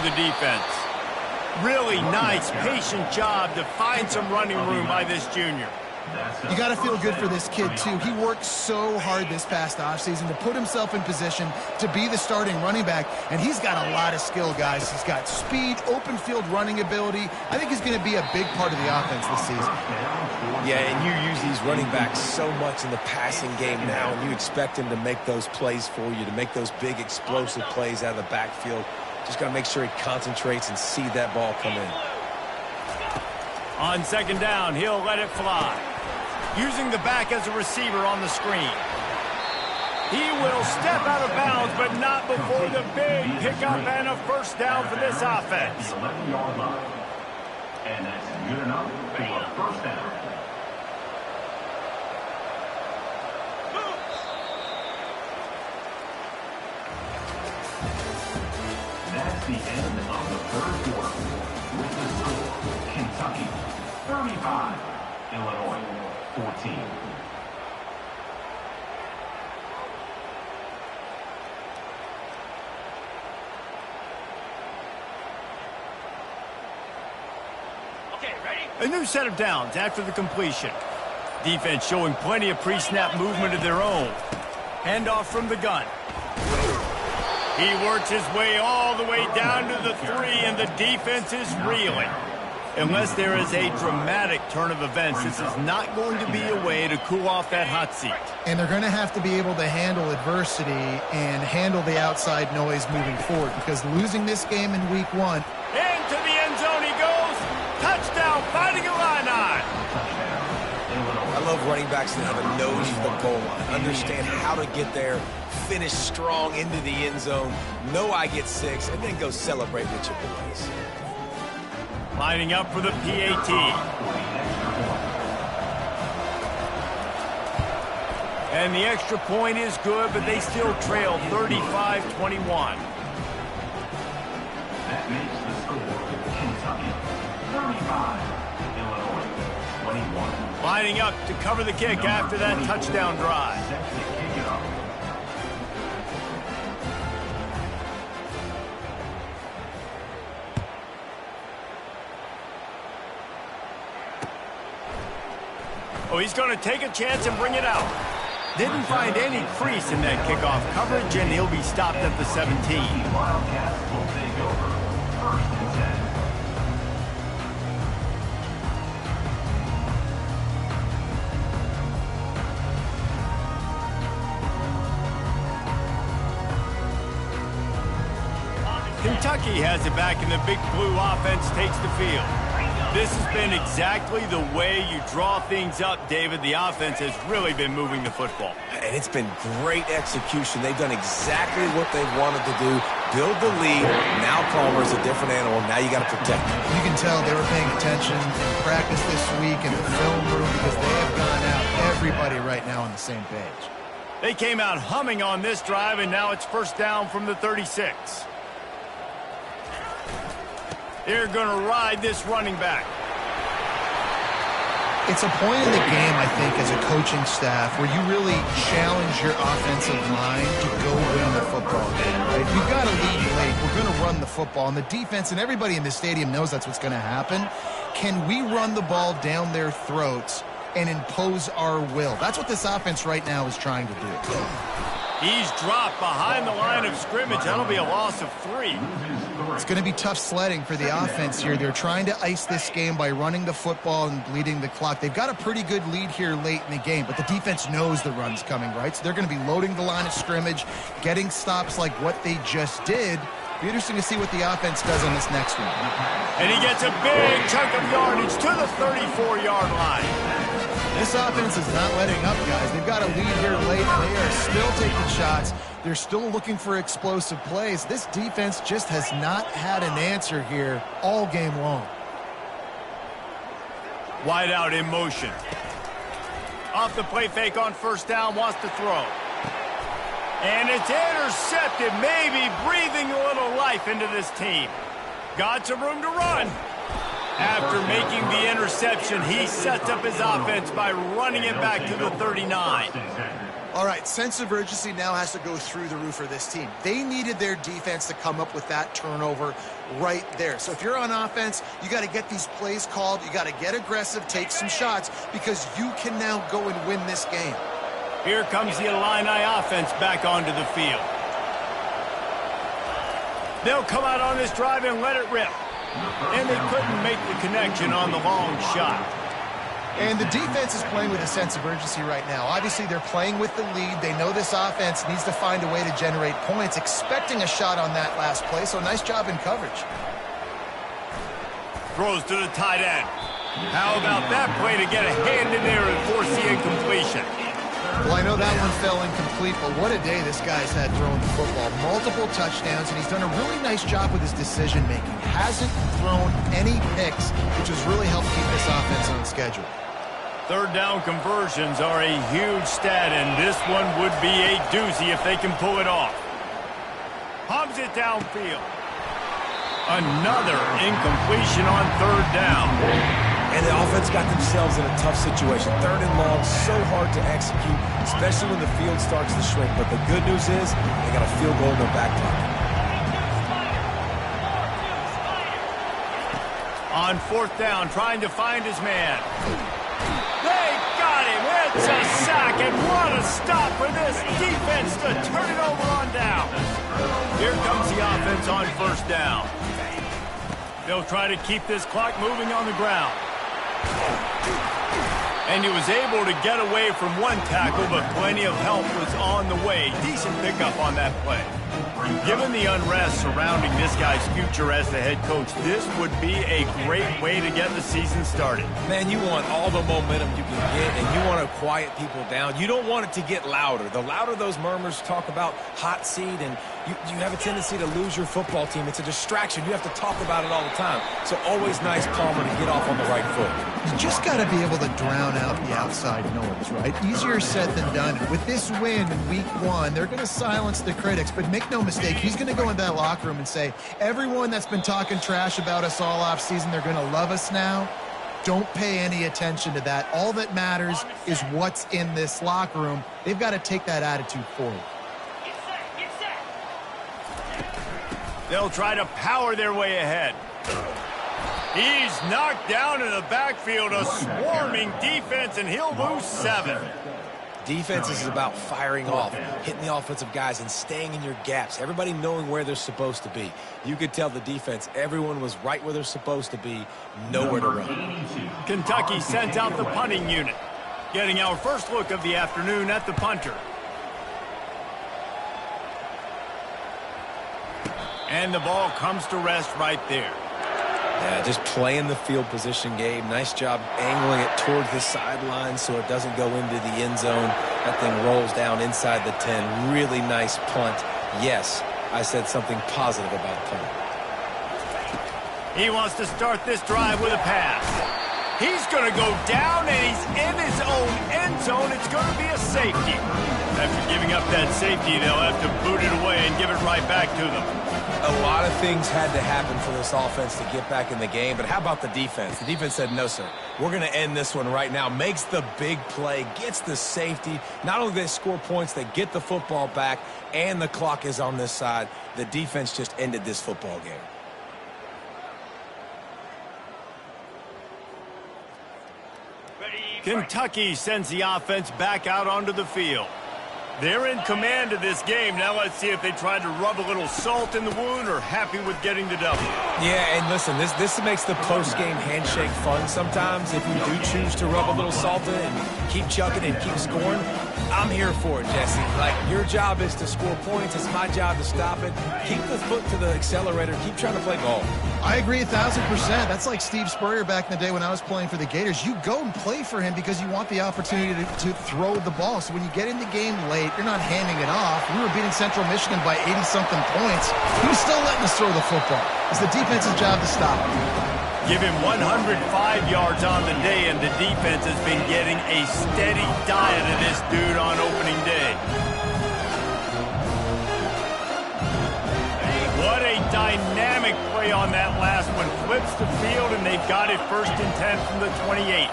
the defense. Really nice, patient job to find some running room by this junior. You got to feel good for this kid, too. He worked so hard this past offseason to put himself in position to be the starting running back, and he's got a lot of skill, guys. He's got speed, open field running ability. I think he's going to be a big part of the offense this season. Yeah, and you use these running backs so much in the passing game now, and you expect him to make those plays for you, to make those big explosive plays out of the backfield. Just got to make sure he concentrates and see that ball come in. On second down, he'll let it fly. Using the back as a receiver on the screen. He will step out of bounds, but not before the big pickup and a first down for this offense. The 11-yard line. And that's good enough for a first down. That's the end of the third quarter. With the score, Kentucky 35, Illinois 14. Okay, ready? A new set of downs after the completion. Defense showing plenty of pre-snap movement of their own. Handoff from the gun. He works his way all the way down to the 3, and the defense is reeling. Unless there is a dramatic turn of events, this is not going to be a way to cool off that hot seat. And they're going to have to be able to handle adversity and handle the outside noise moving forward, because losing this game in week 1. Into the end zone he goes. Touchdown, fighting Illini. I love running backs that have a nose for the goal line. Understand how to get there, finish strong into the end zone, know I get 6, and then go celebrate with your boys. Lining up for the PAT. And the extra point is good, but they still trail 35-21. That makes the score Kentucky 35, Illinois 21. Lining up to cover the kick after that touchdown drive. Set to kick it off. Oh, he's going to take a chance and bring it out. Didn't find any crease in that kickoff coverage, and he'll be stopped at the 17. Wildcats will take over. First and 10. Kentucky has it back, and the Big Blue offense takes the field. This has been exactly the way you draw things up, David. The offense has really been moving the football. And it's been great execution. They've done exactly what they wanted to do. Build the lead. Now Palmer's a different animal. Now you got to protect him. You can tell they were paying attention in practice this week in the film room, because they have gone out, everybody right now on the same page. They came out humming on this drive, and now it's first down from the 36. They're going to ride this running back. It's a point in the game, I think, as a coaching staff where you really challenge your offensive line to go win the football game, right? You've got to lead late. We're going to run the football. And the defense and everybody in the stadium knows that's what's going to happen. Can we run the ball down their throats and impose our will? That's what this offense right now is trying to do. He's dropped behind the line of scrimmage. That'll be a loss of 3. It's going to be tough sledding for the offense here. They're trying to ice this game by running the football and bleeding the clock. They've got a pretty good lead here late in the game, but the defense knows the run's coming, right? So they're going to be loading the line of scrimmage, getting stops like what they just did. Be interesting to see what the offense does on this next one. And he gets a big chunk of yardage to the 34-yard line. This offense is not letting up, guys. They've got a lead here late, and they are still taking shots. They're still looking for explosive plays. This defense just has not had an answer here all game long. Wide out in motion. Off the play fake on first down, wants to throw. And it's intercepted, maybe breathing a little life into this team. Got some room to run. After making the interception, he sets up his offense by running it back to the 39. All right, sense of urgency now has to go through the roof for this team. They needed their defense to come up with that turnover right there. So if you're on offense, you got to get these plays called. You got to get aggressive, take some shots, because you can now go and win this game. Here comes the Illini offense back onto the field. They'll come out on this drive and let it rip. And they couldn't make the connection on the long shot. And the defense is playing with a sense of urgency right now. Obviously, they're playing with the lead. They know this offense needs to find a way to generate points, expecting a shot on that last play, so nice job in coverage. Throws to the tight end. How about that play to get a hand in there and force the incompletion? Well, I know that one fell incomplete, but what a day this guy's had throwing the football. Multiple touchdowns, and he's done a really nice job with his decision-making. Hasn't thrown any picks, which has really helped keep this offense on schedule. Third down conversions are a huge stat, and this one would be a doozy if they can pull it off. Pumps it downfield. Another incompletion on third down. And the offense got themselves in a tough situation. Third and long, so hard to execute, especially when the field starts to shrink. But the good news is they got a field goal in their back pocket. On fourth down, trying to find his man. They got him. It's a sack, and what a stop for this defense to turn it over on down. Here comes the offense on first down. They'll try to keep this clock moving on the ground. And he was able to get away from one tackle, but plenty of help was on the way. Decent pickup on that play. Given the unrest surrounding this guy's future as the head coach, this would be a great way to get the season started. Man, you want all the momentum you can get, and you want to quiet people down. You don't want it to get louder. The louder those murmurs talk about hot seat, and you have a tendency to lose your football team. It's a distraction. You have to talk about it all the time. So always nice, Palmer, to get off on the right foot. You just got to be able to drown out the outside noise, right? Easier said than done. With this win in week one, they're going to silence the critics, but make no mistake, he's going to go into that locker room and say, everyone that's been talking trash about us all offseason, they're going to love us now. Don't pay any attention to that. All that matters is what's in this locker room. They've got to take that attitude forward. They'll try to power their way ahead. He's knocked down in the backfield, a swarming defense, and he'll lose 7. Defense is about firing off, hitting the offensive guys, and staying in your gaps. Everybody knowing where they're supposed to be. You could tell the defense, everyone was right where they're supposed to be, nowhere to run. Kentucky sent out the punting unit, getting our first look of the afternoon at the punter. And the ball comes to rest right there. Yeah, just playing the field position game. Nice job angling it towards the sideline so it doesn't go into the end zone. That thing rolls down inside the 10. Really nice punt. Yes, I said something positive about punt. He wants to start this drive with a pass. He's going to go down, and he's in his own end zone. It's going to be a safety. After giving up that safety, they'll have to boot it away and give it right back to them. A lot of things had to happen for this offense to get back in the game, but how about the defense? The defense said, no, sir. We're going to end this one right now. Makes the big play, gets the safety. Not only do they score points, they get the football back, and the clock is on this side. The defense just ended this football game. Kentucky sends the offense back out onto the field. They're in command of this game. Now let's see if they tried to rub a little salt in the wound or happy with getting the W. Yeah, and listen, this makes the post-game handshake fun sometimes. If you do choose to rub a little salt in and keep chucking and keep scoring, I'm here for it, Jesse. Like, your job is to score points. It's my job to stop it. Keep the foot to the accelerator. Keep trying to play ball. I agree 1,000%. That's like Steve Spurrier back in the day when I was playing for the Gators. You go and play for him because you want the opportunity to throw the ball. So when you get in the game late, you're not handing it off. We were beating Central Michigan by 80-something points. He was still letting us throw the football. It's the defense's job to stop him. Give him 105 yards on the day, and the defense has been getting a steady diet of this dude on opening day. What a dynamic play on that last one. Flips the field, and they've got it 1st and 10 from the 28.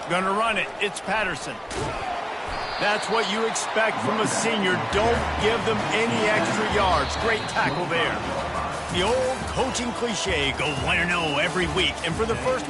Gonna run it. It's Patterson. That's what you expect from a senior. Don't give them any extra yards. Great tackle there. The old coaching cliche, go 1-0 every week. And for the first week,